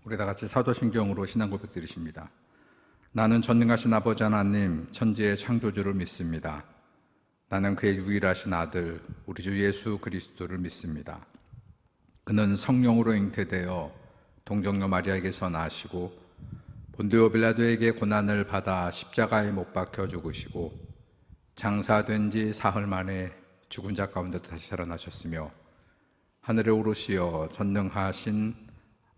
우리 다 같이 사도신경으로 신앙 고백 드리십니다. 나는 전능하신 아버지 하나님 천지의 창조주를 믿습니다. 나는 그의 유일하신 아들 우리 주 예수 그리스도를 믿습니다. 그는 성령으로 잉태되어 동정녀 마리아에게서 나시고 본디오 빌라도에게 고난을 받아 십자가에 못 박혀 죽으시고 장사된 지 사흘 만에 죽은 자 가운데 다시 살아나셨으며 하늘에 오르시어 전능하신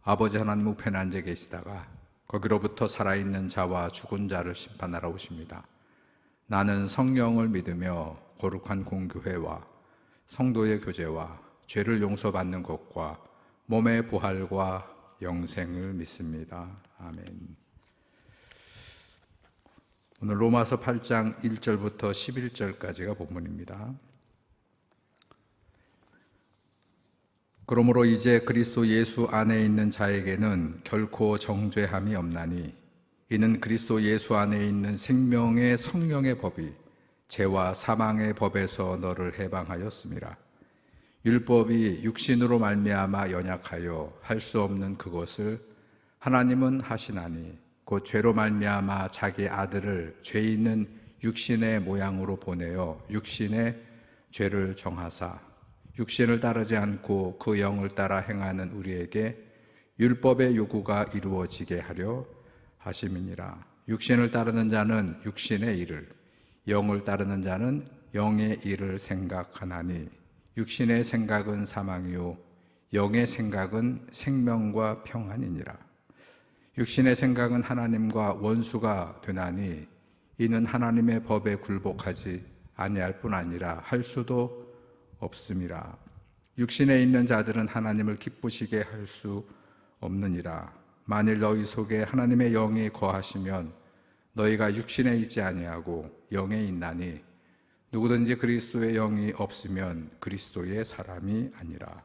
아버지 하나님 우편에 앉아 계시다가 거기로부터 살아있는 자와 죽은 자를 심판하러 오십니다. 나는 성령을 믿으며 거룩한 공교회와 성도의 교제와 죄를 용서받는 것과 몸의 부활과 영생을 믿습니다. 아멘. 오늘 로마서 8장 1절부터 11절까지가 본문입니다. 그러므로 이제 그리스도 예수 안에 있는 자에게는 결코 정죄함이 없나니 이는 그리스도 예수 안에 있는 생명의 성령의 법이 죄와 사망의 법에서 너를 해방하였습니다. 율법이 육신으로 말미암아 연약하여 할 수 없는 그것을 하나님은 하시나니 곧 죄로 말미암아 자기 아들을 죄 있는 육신의 모양으로 보내어 육신의 죄를 정하사 육신을 따르지 않고 그 영을 따라 행하는 우리에게 율법의 요구가 이루어지게 하려 하심이니라. 육신을 따르는 자는 육신의 일을, 영을 따르는 자는 영의 일을 생각하나니 육신의 생각은 사망이요 영의 생각은 생명과 평안이니라. 육신의 생각은 하나님과 원수가 되나니 이는 하나님의 법에 굴복하지 아니할 뿐 아니라 할 수도 없음이라. 육신에 있는 자들은 하나님을 기쁘시게 할 수 없느니라. 만일 너희 속에 하나님의 영이 거하시면 너희가 육신에 있지 아니하고 영에 있나니 누구든지 그리스도의 영이 없으면 그리스도의 사람이 아니라.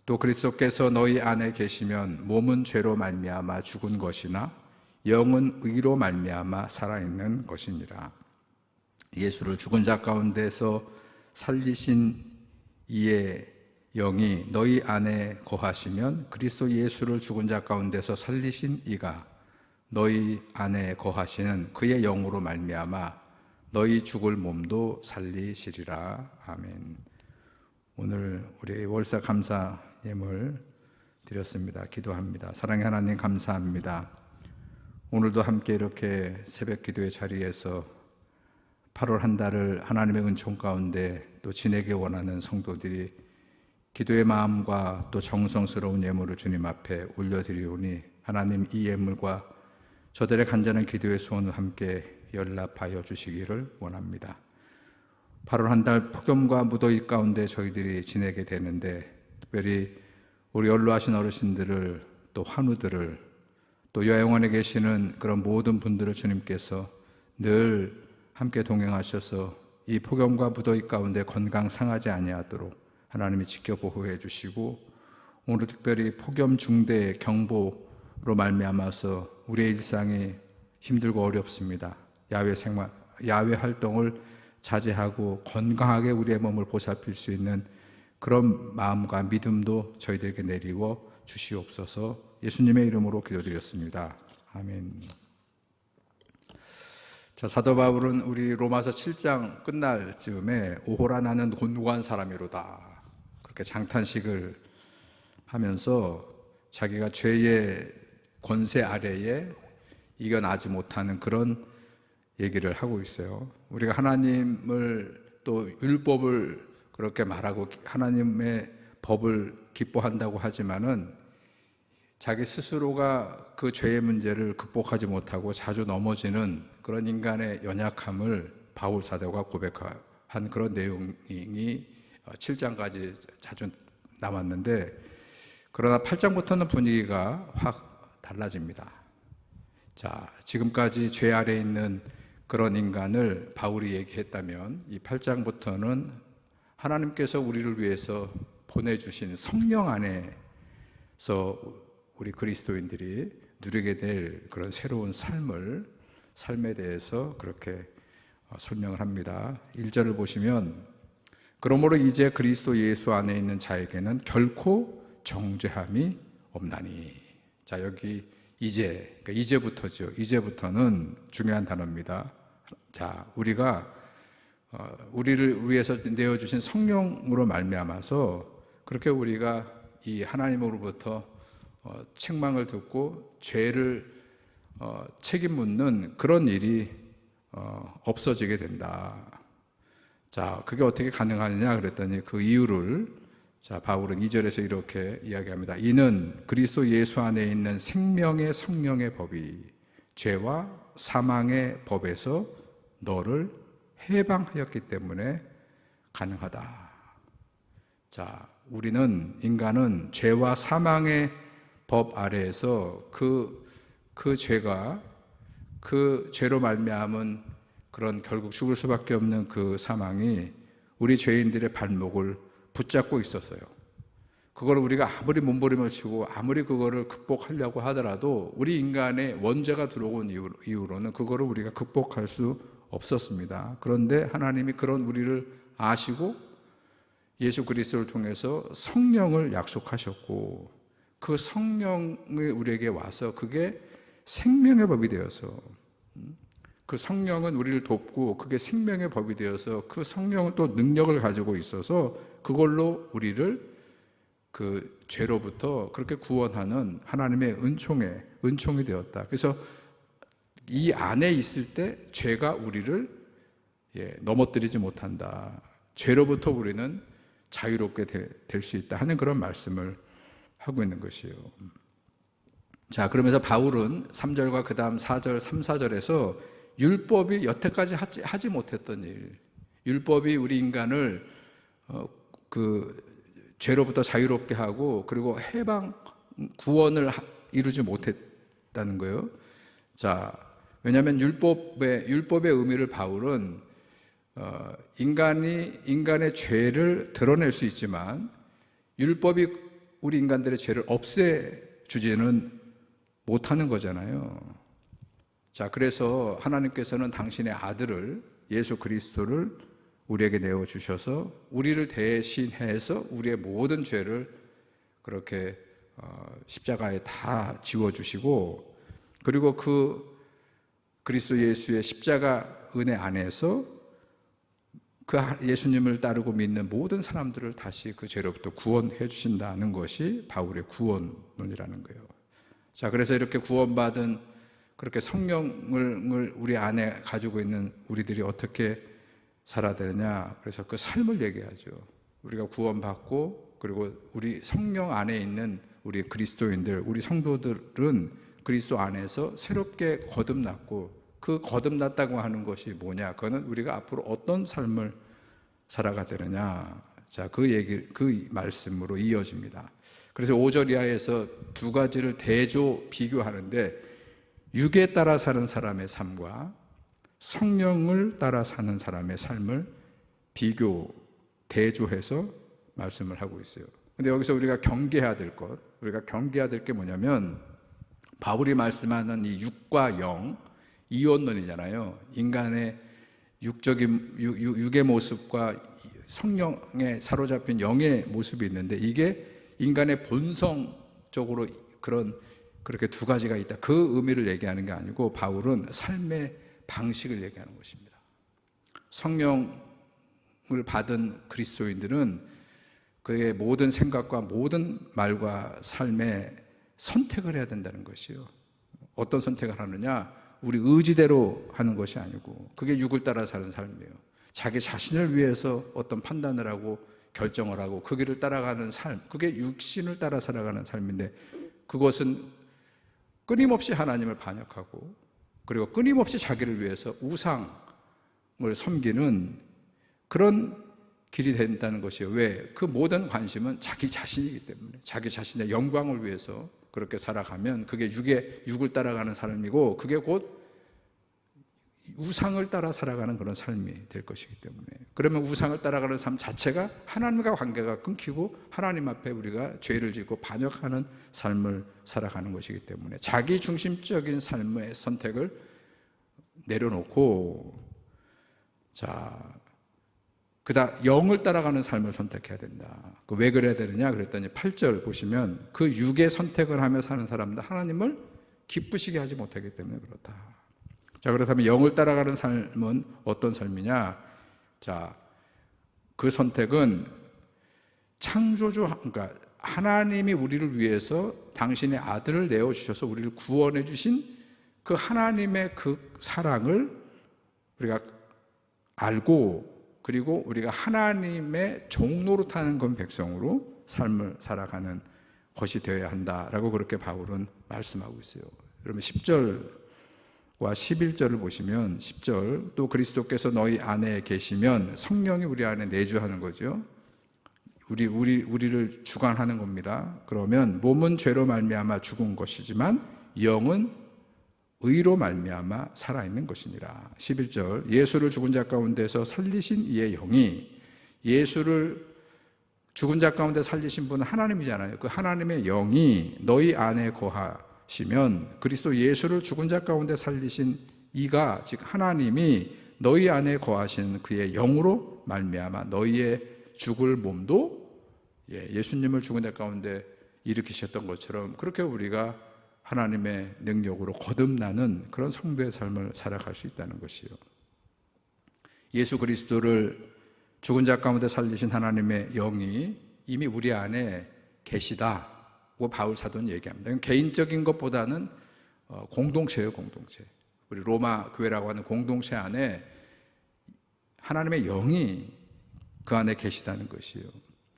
또 그리스도께서 너희 안에 계시면 몸은 죄로 말미암아 죽은 것이나 영은 의로 말미암아 살아있는 것이니라. 예수를 죽은 자 가운데서 살리신 이의 영이 너희 안에 거하시면 그리스도 예수를 죽은 자 가운데서 살리신 이가 너희 안에 거하시는 그의 영으로 말미암아 너희 죽을 몸도 살리시리라. 아멘. 오늘 우리 월사 감사 예물 드렸습니다. 기도합니다. 사랑의 하나님 감사합니다. 오늘도 함께 이렇게 새벽 기도의 자리에서 8월 한 달을 하나님의 은총 가운데 또 지내기 원하는 성도들이 기도의 마음과 또 정성스러운 예물을 주님 앞에 올려드리오니 하나님 이 예물과 저들의 간절한 기도의 소원을 함께 연락하여 주시기를 원합니다. 8월 한 달 폭염과 무더위 가운데 저희들이 지내게 되는데 특별히 우리 연로하신 어르신들을 또 환우들을 또 요양원에 계시는 그런 모든 분들을 주님께서 늘 함께 동행하셔서 이 폭염과 무더위 가운데 건강 상하지 아니하도록 하나님이 지켜 보호해 주시고 오늘 특별히 폭염 중대 경보로 말미암아서 우리의 일상이 힘들고 어렵습니다. 야외 활동을 자제하고 건강하게 우리의 몸을 보살필 수 있는 그런 마음과 믿음도 저희들에게 내리워 주시옵소서. 예수님의 이름으로 기도드렸습니다. 아멘. 자, 사도 바울은 우리 로마서 7장 끝날 즈음에 오호라 나는 곤고한 사람이로다 그렇게 장탄식을 하면서 자기가 죄의 권세 아래에 이겨나지 못하는 그런 얘기를 하고 있어요. 우리가 하나님을 또 율법을 그렇게 말하고 하나님의 법을 기뻐한다고 하지만은 자기 스스로가 그 죄의 문제를 극복하지 못하고 자주 넘어지는 그런 인간의 연약함을 바울 사도가 고백한 그런 내용이 7장까지 자주 남았는데 그러나 8장부터는 분위기가 확 달라집니다. 자, 지금까지 죄 아래에 있는 그런 인간을 바울이 얘기했다면 이 8장부터는 하나님께서 우리를 위해서 보내주신 성령 안에서 우리 그리스도인들이 누리게 될 그런 새로운 삶에 대해서 그렇게 설명을 합니다. 1절을 보시면 그러므로 이제 그리스도 예수 안에 있는 자에게는 결코 정죄함이 없나니. 자, 여기 이제, 그러니까 이제부터죠. 이제부터는 중요한 단어입니다. 자, 우리를 위해서 내어주신 성령으로 말미암아서 그렇게 우리가 이 하나님으로부터 책망을 듣고 죄를 책임 묻는 그런 일이 없어지게 된다. 자, 그게 어떻게 가능하느냐 그랬더니 그 이유를 자, 바울은 2절에서 이렇게 이야기합니다. 이는 그리스도 예수 안에 있는 생명의 성령의 법이 죄와 사망의 법에서 너를 해방하였기 때문에 가능하다. 자, 인간은 죄와 사망의 법 아래에서 그 죄가 그 죄로 말미암은 그런 결국 죽을 수밖에 없는 그 사망이 우리 죄인들의 발목을 붙잡고 있었어요. 그걸 우리가 아무리 몸부림을 치고 아무리 그거를 극복하려고 하더라도 우리 인간의 원죄가 들어온 이후로는 그거를 우리가 극복할 수 없었습니다. 그런데 하나님이 그런 우리를 아시고 예수 그리스도를 통해서 성령을 약속하셨고 그 성령이 우리에게 와서 그게 생명의 법이 되어서 그 성령은 우리를 돕고 그게 생명의 법이 되어서 그 성령은 또 능력을 가지고 있어서 그걸로 우리를 그 죄로부터 그렇게 구원하는 하나님의 은총이 되었다. 그래서 이 안에 있을 때 죄가 우리를 넘어뜨리지 못한다. 죄로부터 우리는 자유롭게 될 수 있다 하는 그런 말씀을 하고 있는 것이에요. 자, 그러면서 바울은 3절과 그 다음 4절, 3, 4절에서 율법이 여태까지 하지 못했던 일, 율법이 우리 인간을 그 죄로부터 자유롭게 하고 그리고 구원을 이루지 못했다는 거예요. 자, 왜냐하면 율법의 의미를 바울은 인간의 죄를 드러낼 수 있지만 율법이 우리 인간들의 죄를 없애주지는 못하는 거잖아요. 자, 그래서 하나님께서는 당신의 아들을 예수 그리스도를 우리에게 내어주셔서 우리를 대신해서 우리의 모든 죄를 그렇게 십자가에 다 지워주시고 그리고 그 그리스도 예수의 십자가 은혜 안에서 그 예수님을 따르고 믿는 모든 사람들을 다시 그 죄로부터 구원해 주신다는 것이 바울의 구원론이라는 거예요. 자, 그래서 이렇게 구원받은 그렇게 성령을 우리 안에 가지고 있는 우리들이 어떻게 살아야 되느냐. 그래서 그 삶을 얘기하죠. 우리가 구원받고 그리고 우리 성령 안에 있는 우리 그리스도인들, 우리 성도들은 그리스도 안에서 새롭게 거듭났고 그 거듭났다고 하는 것이 뭐냐? 그거는 우리가 앞으로 어떤 삶을 살아가 되느냐. 자, 그 말씀으로 이어집니다. 그래서 5절 이하에서 두 가지를 비교하는데 육에 따라 사는 사람의 삶과 성령을 따라 사는 사람의 삶을 대조해서 말씀을 하고 있어요. 근데 여기서 우리가 경계해야 될 게 뭐냐면 바울이 말씀하는 이 육과 영, 이원론이잖아요. 인간의 육의 모습과 성령에 사로잡힌 영의 모습이 있는데 이게 인간의 본성적으로 그렇게 두 가지가 있다. 그 의미를 얘기하는 게 아니고 바울은 삶의 방식을 얘기하는 것입니다. 성령을 받은 그리스도인들은 그의 모든 생각과 모든 말과 삶에 선택을 해야 된다는 것이요. 어떤 선택을 하느냐? 우리 의지대로 하는 것이 아니고 그게 육을 따라 사는 삶이에요. 자기 자신을 위해서 어떤 판단을 하고 결정을 하고 그 길을 따라가는 삶, 그게 육신을 따라 살아가는 삶인데 그것은 끊임없이 하나님을 반역하고 그리고 끊임없이 자기를 위해서 우상을 섬기는 그런 길이 된다는 것이에요. 왜? 그 모든 관심은 자기 자신이기 때문에 자기 자신의 영광을 위해서 그렇게 살아가면 그게 육을 따라가는 삶이고 그게 곧 우상을 따라 살아가는 그런 삶이 될 것이기 때문에 그러면 우상을 따라가는 삶 자체가 하나님과 관계가 끊기고 하나님 앞에 우리가 죄를 짓고 반역하는 삶을 살아가는 것이기 때문에 자기 중심적인 삶의 선택을 내려놓고 자, 영을 따라가는 삶을 선택해야 된다. 왜 그래야 되느냐 그랬더니 8절 보시면 그 육의 선택을 하며 사는 사람들 하나님을 기쁘시게 하지 못하기 때문에 그렇다. 자, 그렇다면 영을 따라가는 삶은 어떤 삶이냐? 자, 그 선택은 그러니까 하나님이 우리를 위해서 당신의 아들을 내어주셔서 우리를 구원해 주신 그 하나님의 그 사랑을 우리가 알고, 그리고 우리가 하나님의 종노릇하는 그 백성으로 삶을 살아가는 것이 되어야 한다라고 그렇게 바울은 말씀하고 있어요. 여러분 10절과 11절을 보시면 10절 또 그리스도께서 너희 안에 계시면 성령이 우리 안에 내주하는 거죠. 우리를 주관하는 겁니다. 그러면 몸은 죄로 말미암아 죽은 것이지만 영은 의로 말미암아 살아있는 것이니라. 11절 예수를 죽은 자 가운데서 살리신 이의 영이, 예수를 죽은 자 가운데 살리신 분은 하나님이잖아요. 그 하나님의 영이 너희 안에 거하시면 그리스도 예수를 죽은 자 가운데 살리신 이가, 즉 하나님이 너희 안에 거하신 그의 영으로 말미암아 너희의 죽을 몸도 예수님을 죽은 자 가운데 일으키셨던 것처럼 그렇게 우리가 하나님의 능력으로 거듭나는 그런 성도의 삶을 살아갈 수 있다는 것이요. 예수 그리스도를 죽은 자 가운데 살리신 하나님의 영이 이미 우리 안에 계시다고 바울 사도는 얘기합니다. 개인적인 것보다는 공동체예요, 공동체. 우리 로마 교회라고 하는 공동체 안에 하나님의 영이 그 안에 계시다는 것이요.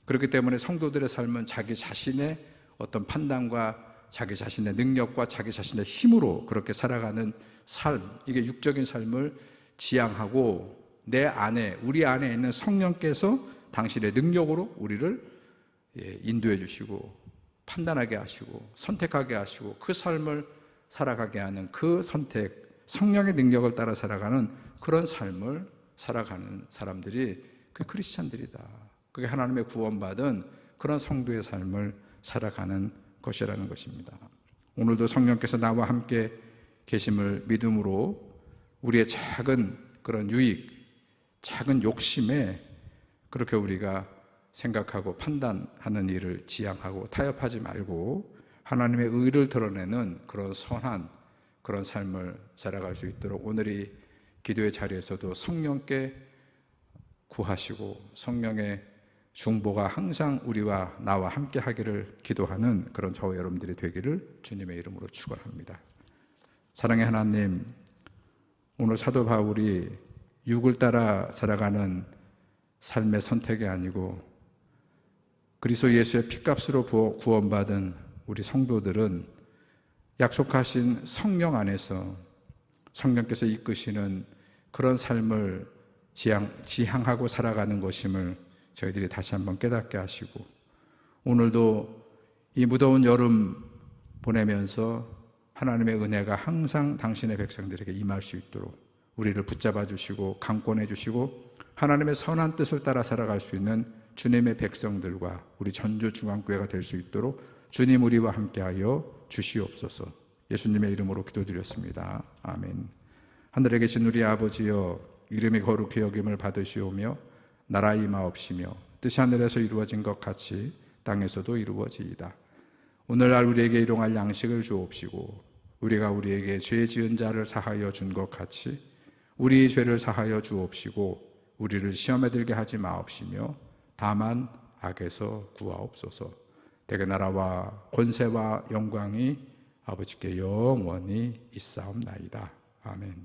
그렇기 때문에 성도들의 삶은 자기 자신의 어떤 판단과 자기 자신의 능력과 자기 자신의 힘으로 그렇게 살아가는 삶, 이게 육적인 삶을 지향하고 내 안에, 우리 안에 있는 성령께서 당신의 능력으로 우리를 인도해 주시고 판단하게 하시고 선택하게 하시고 그 삶을 살아가게 하는 그 선택, 성령의 능력을 따라 살아가는 그런 삶을 살아가는 사람들이 그 크리스찬들이다. 그게 하나님의 구원받은 그런 성도의 삶을 살아가는 것이라는 것입니다. 오늘도 성령께서 나와 함께 계심을 믿음으로 우리의 작은 그런 유익, 작은 욕심에 그렇게 우리가 생각하고 판단하는 일을 지향하고 타협하지 말고 하나님의 의를 드러내는 그런 선한 그런 삶을 살아갈 수 있도록 오늘 이 기도의 자리에서도 성령께 구하시고 성령의 중보가 항상 우리와 나와 함께 하기를 기도하는 그런 저와 여러분들이 되기를 주님의 이름으로 축원합니다. 사랑의 하나님, 오늘 사도 바울이 육을 따라 살아가는 삶의 선택이 아니고 그리스도 예수의 피값으로 구원받은 우리 성도들은 약속하신 성령 안에서 성령께서 이끄시는 그런 삶을 지향하고 살아가는 것임을 저희들이 다시 한번 깨닫게 하시고 오늘도 이 무더운 여름 보내면서 하나님의 은혜가 항상 당신의 백성들에게 임할 수 있도록 우리를 붙잡아 주시고 강권해 주시고 하나님의 선한 뜻을 따라 살아갈 수 있는 주님의 백성들과 우리 전주중앙교회가 될 수 있도록 주님 우리와 함께하여 주시옵소서. 예수님의 이름으로 기도드렸습니다. 아멘. 하늘에 계신 우리 아버지여, 이름이 거룩히 여김을 받으시오며 나라 임하옵시며 뜻이 하늘에서 이루어진 것 같이 땅에서도 이루어지이다. 오늘날 우리에게 일용할 양식을 주옵시고 우리가 우리에게 죄 지은 자를 사하여 준 것 같이 우리의 죄를 사하여 주옵시고 우리를 시험에 들게 하지 마옵시며 다만 악에서 구하옵소서. 대개 나라와 권세와 영광이 아버지께 영원히 있사옵나이다. 아멘.